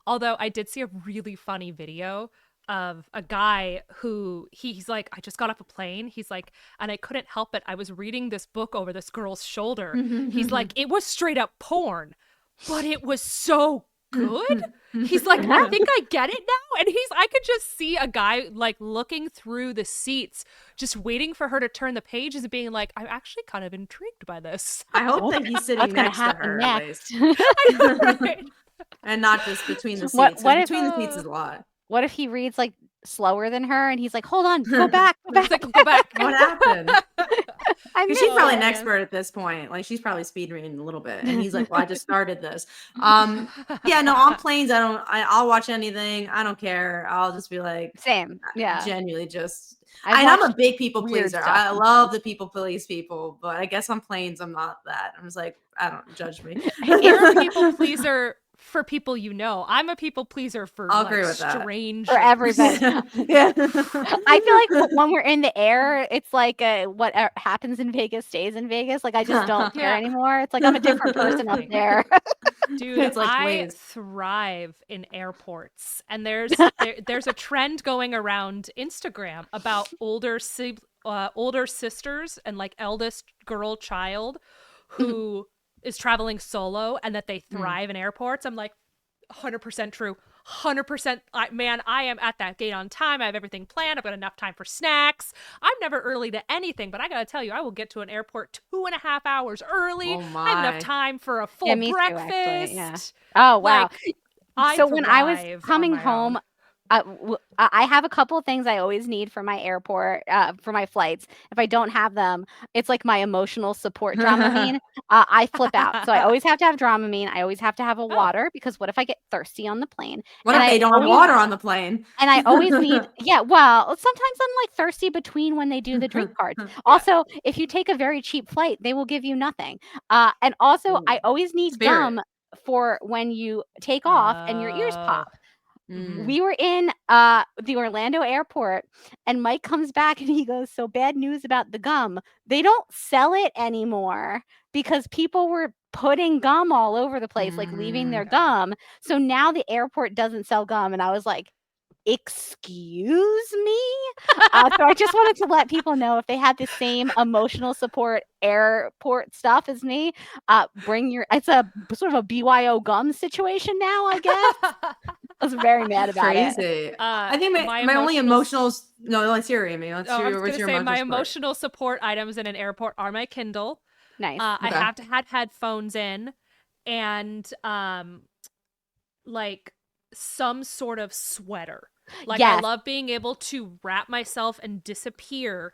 although I did see a really funny video of a guy who he's like, I just got off a plane. He's like, and I couldn't help it. I was reading this book over this girl's shoulder. He's like, it was straight up porn, but it was so good. He's like, I think I get it now. And I could just see a guy like looking through the seats, just waiting for her to turn the pages and being like, I'm actually kind of intrigued by this. I hope that he's sitting next to her next. Right? And not just between the seats. Between the seats is a lot. What if he reads like slower than her and he's like, hold on, go back. Like, go back. What happened? She's probably an expert at this point. Like she's probably speed reading a little bit. And he's like, well, I just started this. Yeah, no, on planes, I'll watch anything. I don't care. I'll just be like, same. Yeah. Genuinely just. I'm a big people pleaser. I love the people please people, but I guess on planes, I'm not that. I'm just like, I don't judge me. You're a people pleaser for people you know. I'm a people pleaser for I'll agree with that. Strangers. For everybody. Yeah. I feel like when we're in the air, it's like what happens in Vegas stays in Vegas. Like I just don't care anymore. It's like I'm a different person up there. Dude, it's like I thrive in airports, and there's a trend going around Instagram about older sisters and like eldest girl child who is traveling solo and that they thrive in airports. I'm like, 100% true. 100%. Man, I am at that gate on time. I have everything planned. I've got enough time for snacks. I'm never early to anything, but I gotta tell you, I will get to an airport 2.5 hours early. I have enough time for a full breakfast. Too, actually, yeah. Oh, wow. Like, when I was coming home, I have a couple of things I always need for my airport, for my flights. If I don't have them, it's like my emotional support Dramamine. I flip out. So I always have to have Dramamine. I always have to have a water because what if I get thirsty on the plane? What if they don't have water on the plane? And I always need, well, sometimes I'm like thirsty between when they do the drink cards. Also, if you take a very cheap flight, they will give you nothing. And also, I always need gum for when you take off and your ears pop. We were in the Orlando airport, and Mike comes back and he goes, "So bad news about the gum. They don't sell it anymore because people were putting gum all over the place, like leaving their gum. So now the airport doesn't sell gum." And I was like, excuse me? So I just wanted to let people know, if they had the same emotional support airport stuff as me, it's a sort of a BYO gum situation now, I guess. I was very mad about it. Crazy. I think my only emotional. No, let's hear Amy. Let's hear I was what's your say my support? emotional support items in an airport are my Kindle. Nice. I have to have headphones in, and like some sort of sweater. Like, I love being able to wrap myself and disappear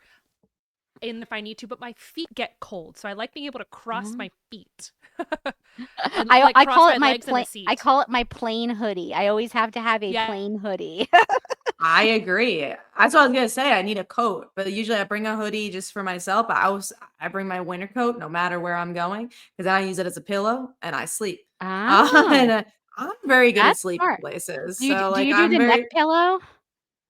if I need to, but my feet get cold, so I like being able to cross my feet. And, I call it I call it my plain hoodie. I always have to have a plain hoodie. I agree. That's what I was gonna say. I need a coat, but usually I bring a hoodie just for myself. But I bring my winter coat no matter where I'm going, because then I use it as a pillow and I sleep. And I'm very good at sleeping places. Do you So do the neck pillow?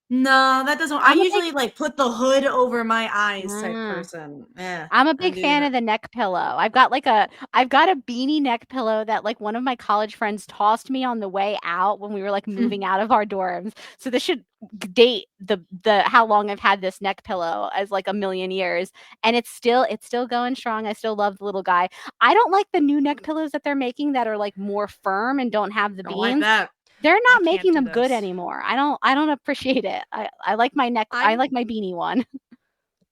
No, that doesn't. I usually like put the hood over my eyes type person. Yeah, I'm a big fan of the neck pillow. I've got a beanie neck pillow that like one of my college friends tossed me on the way out when we were like moving out of our dorms. So this should date the how long I've had this neck pillow as like a million years, and it's still going strong. I still love the little guy. I don't like the new neck pillows that they're making that are like more firm and don't have the beams. Like that. They're not making them good anymore. I don't appreciate it. I like my neck. I like my beanie one.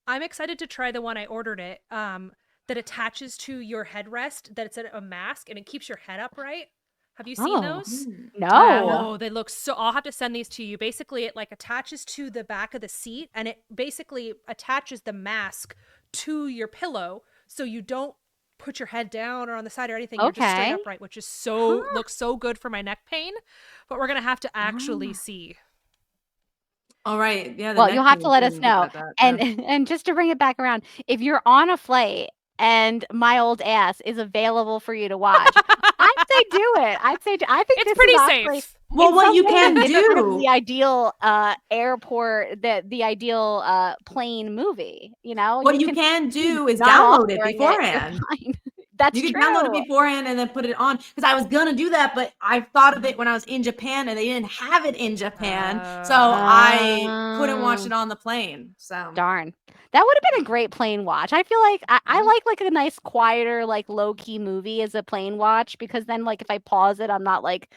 I'm excited to try the one I ordered it. That attaches to your headrest. That it's a mask and it keeps your head upright. Have you seen those? No. Oh, they look so. I'll have to send these to you. Basically, it like attaches to the back of the seat, and it basically attaches the mask to your pillow, so you don't put your head down or on the side or anything. You're just straight upright, which is looks so good for my neck pain. But we're gonna have to actually see. All right. Yeah. Well, you'll have to let us know. And just to bring it back around, if you're on a flight and My Old Ass is available for you to watch, I'd say do it. I think it's pretty safe. Well, what you can do, the ideal airport, the ideal plane movie. You know, what you can do is download it beforehand. That's you can true. download it beforehand and then put it on, because I was gonna do that, but I thought of it when I was in Japan and they didn't have it in Japan, so I couldn't watch it on the plane. So darn, that would have been a great plane watch. I feel like I like a nice quieter, like low key movie as a plane watch, because then like if I pause it, I'm not like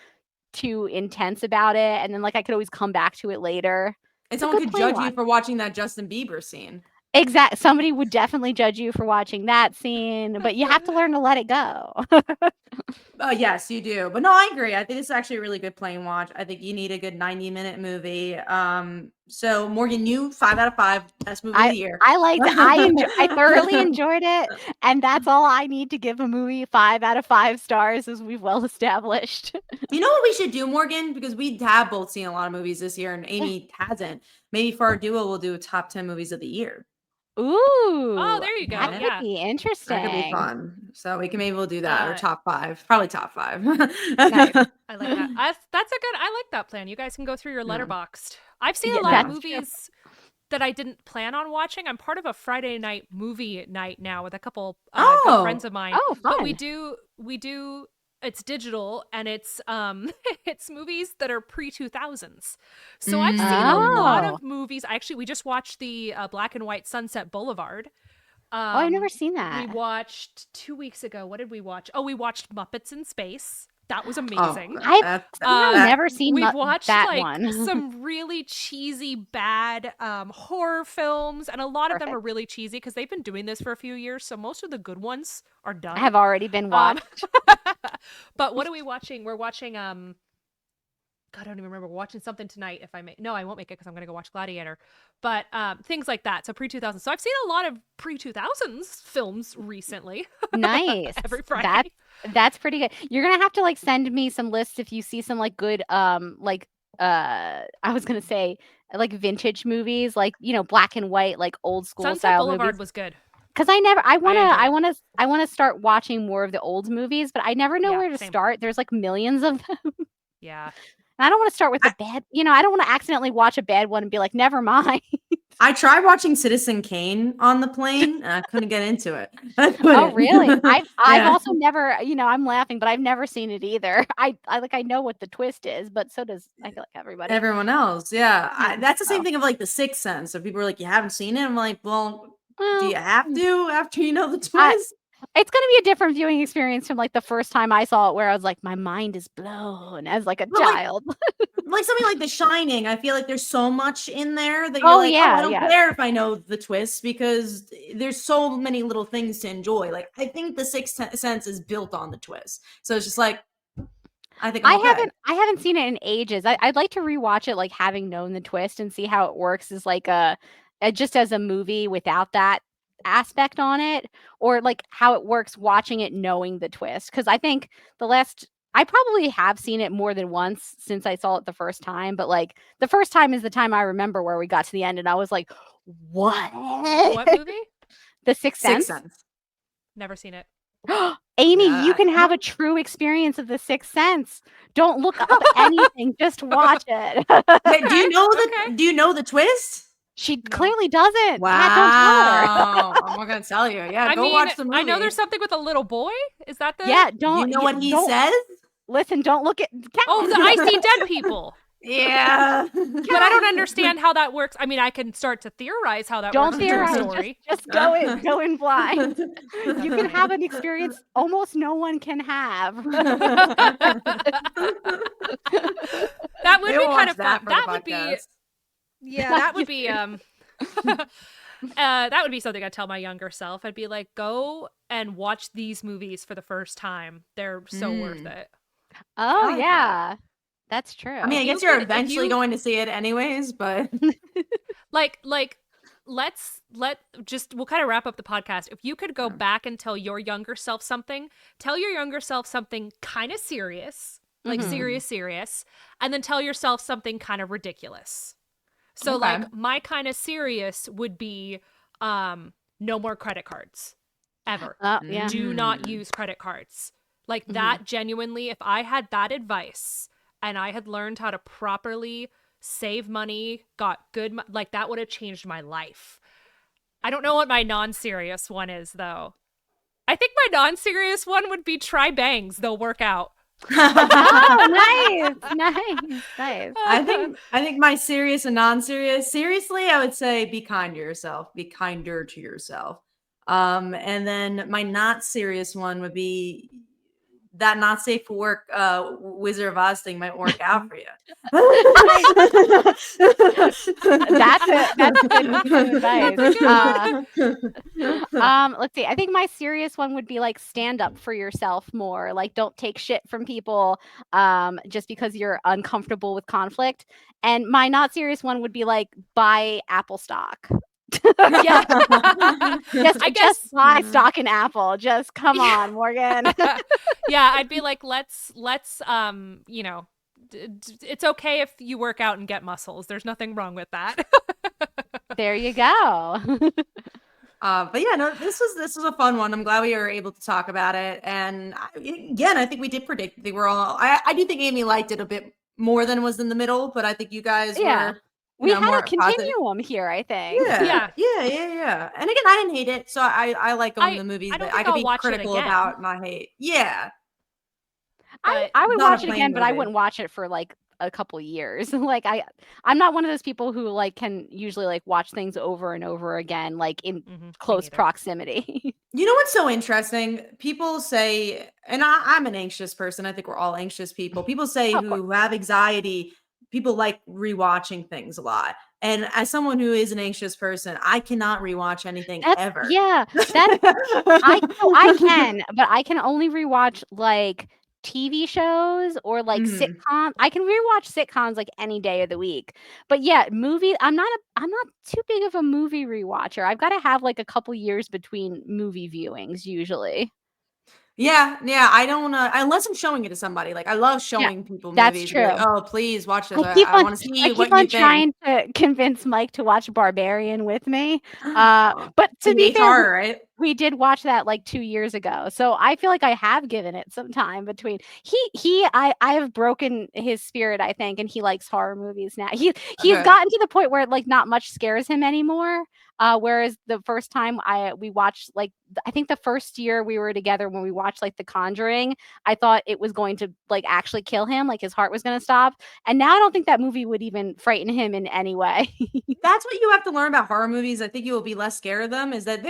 too intense about it, and then like I could always come back to it later. And someone could judge you for watching that Justin Bieber scene. Exactly. Somebody would definitely judge you for watching that scene, but you have to learn to let it go. Yes, you do. But no, I agree. I think it's actually a really good plane watch. I think you need a good 90-minute movie. So Morgan, you 5 out of 5, best movie of the year. I liked it. I thoroughly enjoyed it, and that's all I need to give a movie 5 out of 5 stars, as we've well established. You know what we should do, Morgan? Because we have both seen a lot of movies this year, and Amy hasn't. Maybe for our duo, we'll do a top 10 movies of the year. Ooh. Oh, there you go. That could be interesting. That could be fun. So we'll do that, or top 5. Probably top 5. Nice. I like that. I like that plan. You guys can go through your Letterboxd. I've seen a lot of movies that I didn't plan on watching. I'm part of a Friday night movie night now with a couple good friends of mine. Oh, fun. But we do it's digital, and it's it's movies that are pre-2000s. So I've seen a lot of movies. We just watched the black and white Sunset Boulevard. I've never seen that. We watched 2 weeks ago. What did we watch? Oh, we watched Muppets in Space. That was amazing. I've never seen We've watched that one. some really cheesy, bad horror films, and a lot of them are really cheesy because they've been doing this for a few years. So most of the good ones are done. Have already been watched. But what are we watching? We're watching God, I don't even remember. We're watching something tonight. If I may, no, I won't make it because I'm going to go watch Gladiator. But things like that. So pre-2000s. So I've seen a lot of pre-2000s films recently. Nice. Every Friday. That's pretty good. You're gonna have to like send me some lists if you see some like good I was gonna say like vintage movies, like black and white, like old school Sunset style Boulevard movies. was good. Because I want to start watching more of the old movies, but I never know where to start. There's like millions of them. Yeah. And I don't want to start with the bad, I don't want to accidentally watch a bad one and be like, never mind. I tried watching Citizen Kane on the plane, and I couldn't get into it. Oh, really? I've Yeah. also never, I'm laughing, but I've never seen it either. I know what the twist is, but so does I feel like everybody. Everyone else, yeah. Yeah, That's the same so. thing of like The Sixth Sense. So people are like, you haven't seen it? I'm like, well, do Well, you have to after you know the I- twist? it's gonna be a different viewing experience from like the first time I saw it, where I was like, my mind is blown as like a But, like, child. Like something like The Shining, I feel like there's so much in there that you're Oh, like, oh, yeah, I don't yeah. care if I know the twist because there's so many little things to enjoy. Like I think The Sixth Sense is built on the twist, so it's just like I think I'm okay. I haven't seen it in ages. I'd like to rewatch it, like having known the twist and see how it works as like just as a movie without that aspect on it, or like how it works watching it knowing the twist. Because I think I probably have seen it more than once since I saw it the first time, but like the first time is the time I remember where we got to the end and I was like, what? What movie? The Sixth Sense. Never seen it. Amy, Yeah, you can have a true experience of the Sixth Sense. Don't look up anything, just watch it. Wait, do you know the twist? She No. clearly doesn't. Wow. Kat, don't tell her. I'm not gonna tell you. Yeah, I go mean, watch the movie. I know there's something with a little boy. Is that the? Yeah, You know what he says? Listen, don't look at Kat. Oh, the I see dead people. Yeah. But I don't understand how that works. I mean, I can start to theorize how that Don't works in the theorize. story. Just go in blind. You can have an experience almost no one can have. That would Maybe be we'll kind watch of fun. for the That would be podcast. Yeah, that would be that would be something I'd tell my younger self. I'd be like, go and watch these movies for the first time. They're so worth it. Oh, like yeah. That's true. I mean, I guess you're eventually going to see it anyways, but like we'll kind of wrap up the podcast. If you could go back and tell your younger self something, tell your younger self something kind of serious, like serious, and then tell yourself something kind of ridiculous. So like my kind of serious would be no more credit cards ever. Yeah. Do not use credit cards. Like that genuinely, if I had that advice and I had learned how to properly save money, got good, like that would have changed my life. I don't know what my non-serious one is though. I think my non-serious one would be try bangs. They'll work out. Oh, nice. I think my serious and non-serious, seriously, I would say be kind to yourself, be kinder to yourself. And then my not serious one would be that not safe for work Wizard of Oz thing might work out for you. That's good advice. Let's see. I think my serious one would be like stand up for yourself more. Like don't take shit from people just because you're uncomfortable with conflict. And my not serious one would be like buy Apple stock. Yeah. Just buy stock in Apple. Just come on, Morgan. Yeah, I'd be like, let's you know, it's okay if you work out and get muscles. There's nothing wrong with that. There you go. But yeah, no, this was a fun one. I'm glad we were able to talk about it. And again, I think we did predict they were all. I do think Amy liked it a bit more than was in the middle, but I think you guys were. We had more a continuum here, I think. Yeah. And again, I didn't hate it, so I like going to the movies that I could be critical about, and I hate. Yeah, I would watch it again, but I wouldn't watch it for like a couple years. Like I'm not one of those people who like can usually like watch things over and over again, like in close proximity. You know what's so interesting? People say, and I'm an anxious person. I think we're all anxious people. People say who have anxiety. People like rewatching things a lot. And as someone who is an anxious person, I cannot rewatch anything ever. Yeah. I can, but I can only rewatch like TV shows or like sitcoms. I can rewatch sitcoms like any day of the week. But yeah, movies, I'm not too big of a movie rewatcher. I've got to have like a couple years between movie viewings usually. Yeah, I don't unless I'm showing it to somebody. Like I love showing people movies. That's true. Like, oh, please watch this. I want to see what you think. I keep on trying to convince Mike to watch Barbarian with me. But to be fair, hard, right? We did watch that like 2 years ago. So I feel like I have given it some time between I have broken his spirit, I think, and he likes horror movies now. He's Okay. gotten to the point where like not much scares him anymore. Whereas the first time we watched like I think the first year we were together when we watched like The Conjuring, I thought it was going to like actually kill him, like his heart was going to stop. And now I don't think that movie would even frighten him in any way. That's what you have to learn about horror movies. I think you will be less scared of them. Is that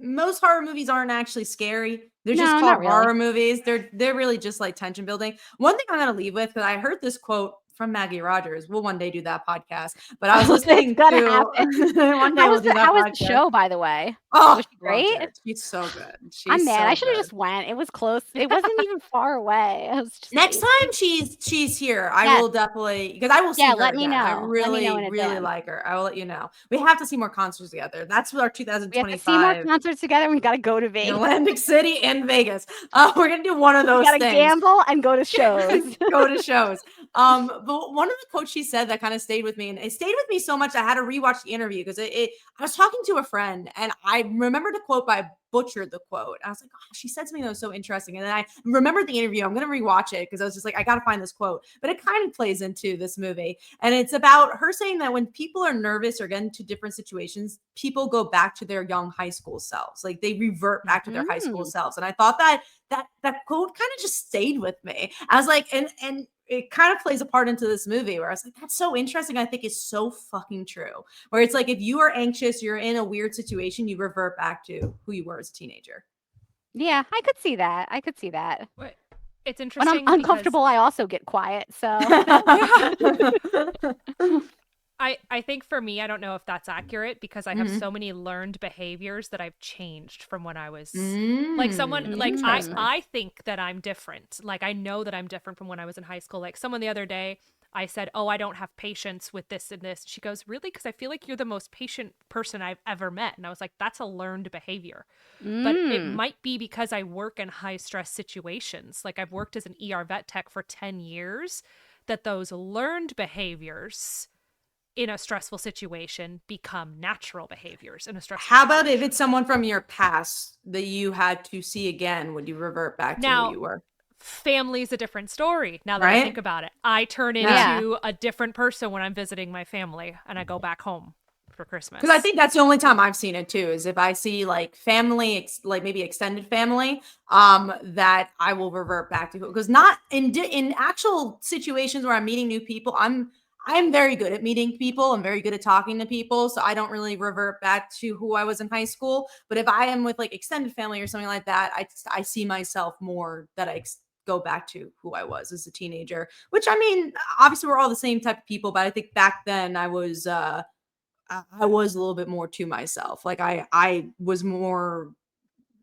most horror movies aren't actually scary. They're just No, called not really. horror movies. They're really just like tension building. One thing I'm gonna leave with, because I heard this quote from Maggie Rogers. We'll one day do that podcast. But I was listening It's gonna to happen. one day we'll do that How was podcast. the show, by the way? Oh, Was she great? loved it. She's so good. I'm She's mad. so I should have good. just went. It was close. It wasn't even far away. I was just Next like, time she's here, I Yes. will definitely, because I will see Yeah, her let me again. I know. Let me know in really advance. like her. I will let you know. We have to see more concerts together. That's what our We have to see more 2025 concerts together. We gotta go to in Vegas. Atlantic City and Vegas. We're gonna do one of We those gotta things. gamble and go to shows. Go to shows. But one of the quotes she said that kind of stayed with me, and it stayed with me so much I had to rewatch the interview because I was talking to a friend and I remembered a quote, but I butchered the quote. I was like, oh, she said something that was so interesting. And then I remembered the interview. I'm gonna rewatch it because I was just like, I gotta find this quote. But it kind of plays into this movie. And it's about her saying that when people are nervous or get into different situations, people go back to their young high school selves. Like they revert back to their high school selves. And I thought that quote kind of just stayed with me. I was like, and it kind of plays a part into this movie where I was like, that's so interesting. I think it's so fucking true. Where it's like, if you are anxious, you're in a weird situation, you revert back to who you were as a teenager. Yeah, I could see that. I could see that. But it's When interesting. I'm uncomfortable, I also get quiet. So I think for me, I don't know if that's accurate because I have so many learned behaviors that I've changed from when I was like someone like I think that I'm different. Like I know that I'm different from when I was in high school. Like someone the other day, I said, "Oh, I don't have patience with this and this." She goes, "Really? Because I feel like you're the most patient person I've ever met." And I was like, "That's a learned behavior." But it might be because I work in high stress situations. Like I've worked as an ER vet tech for 10 years that those learned behaviors in a stressful situation become natural behaviors in a stressful How situation. about if it's someone from your past that you had to see again? Would you revert back to who you were? Family's a different story now that I think about it. I turn into a different person when I'm visiting my family and I go back home for Christmas. Because I think that's the only time I've seen it too, is if I see like family, like maybe extended family, that I will revert back to who. Because not in actual situations where I'm meeting new people, I'm very good at meeting people. I'm very good at talking to people, so I don't really revert back to who I was in high school. But if I am with like extended family or something like that, I see myself more that I go back to who I was as a teenager. Which I mean, obviously we're all the same type of people, but I think back then I was a little bit more to myself. Like I was more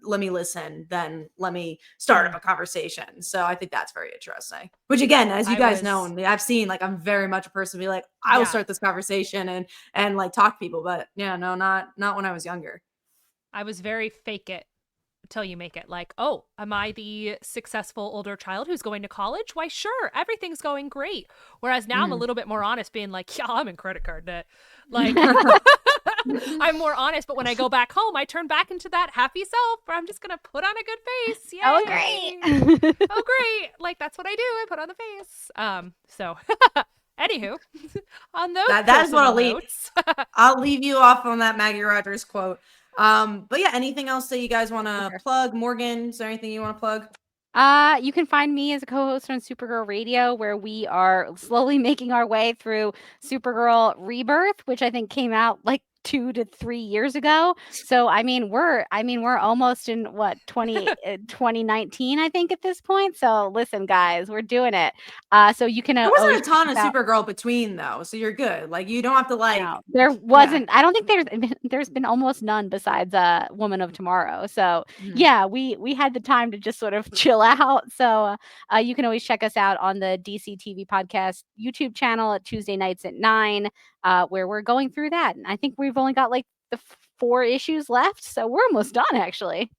let me listen than let me start up a conversation. So I think that's very interesting. Which again, as you guys know, and I've seen, like I'm very much a person to be like, I will start this conversation and like talk to people. But yeah, no, not when I was younger. I was very fake it till you make it. Like, oh, am I the successful older child who's going to college? Why, sure, everything's going great. Whereas now I'm a little bit more honest, being like, yeah, I'm in credit card debt. Like, I'm more honest. But when I go back home, I turn back into that happy self where I'm just going to put on a good face. Yay. Oh, great. Oh, great. Like, that's what I do. I put on the face. So anywho, on those that is what I'll leave you off on that Maggie Rogers quote. But yeah, anything else that you guys want to plug? Morgan, is there anything you want to plug? You can find me as a co-host on Supergirl Radio, where we are slowly making our way through Supergirl Rebirth, which I think came out like 2 to 3 years ago. So I mean, we're almost in what 2019, I think, at this point. So listen, guys, we're doing it. So you can. There wasn't a ton of Supergirl between though, so you're good. Like you don't have to like. No, there wasn't. I don't think there's been almost none besides Woman of Tomorrow. So yeah, we had the time to just sort of chill out. So you can always check us out on the DC TV Podcast YouTube channel at Tuesday nights at 9, where we're going through that. And I think we've only got like the 4 issues left, so we're almost done actually.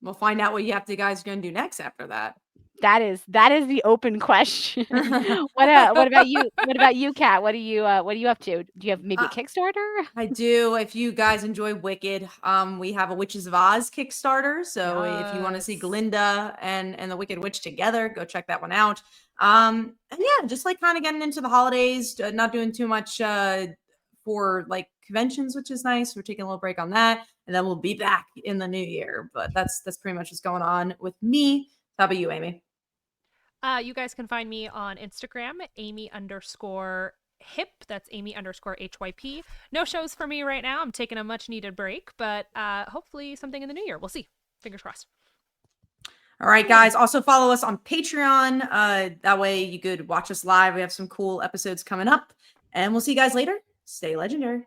We'll find out what you guys are going to do next after that. That is the open question. What about you? What about you, Kat? What are you up to? Do you have maybe a Kickstarter? I do. If you guys enjoy Wicked, we have a Witches of Oz Kickstarter. So if you want to see Yes. Glinda and the Wicked Witch together, go check that one out. And yeah, just like kind of getting into the holidays, not doing too much for like conventions, which is nice. We're taking a little break on that, and then we'll be back in the new year. But that's pretty much what's going on with me. How about you, Amy? You guys can find me on Instagram, Amy_hip. That's Amy_HYP. No shows for me right now. I'm taking a much needed break, but hopefully something in the new year. We'll see. Fingers crossed. All right, guys. Also follow us on Patreon. That way you could watch us live. We have some cool episodes coming up. And we'll see you guys later. Stay legendary.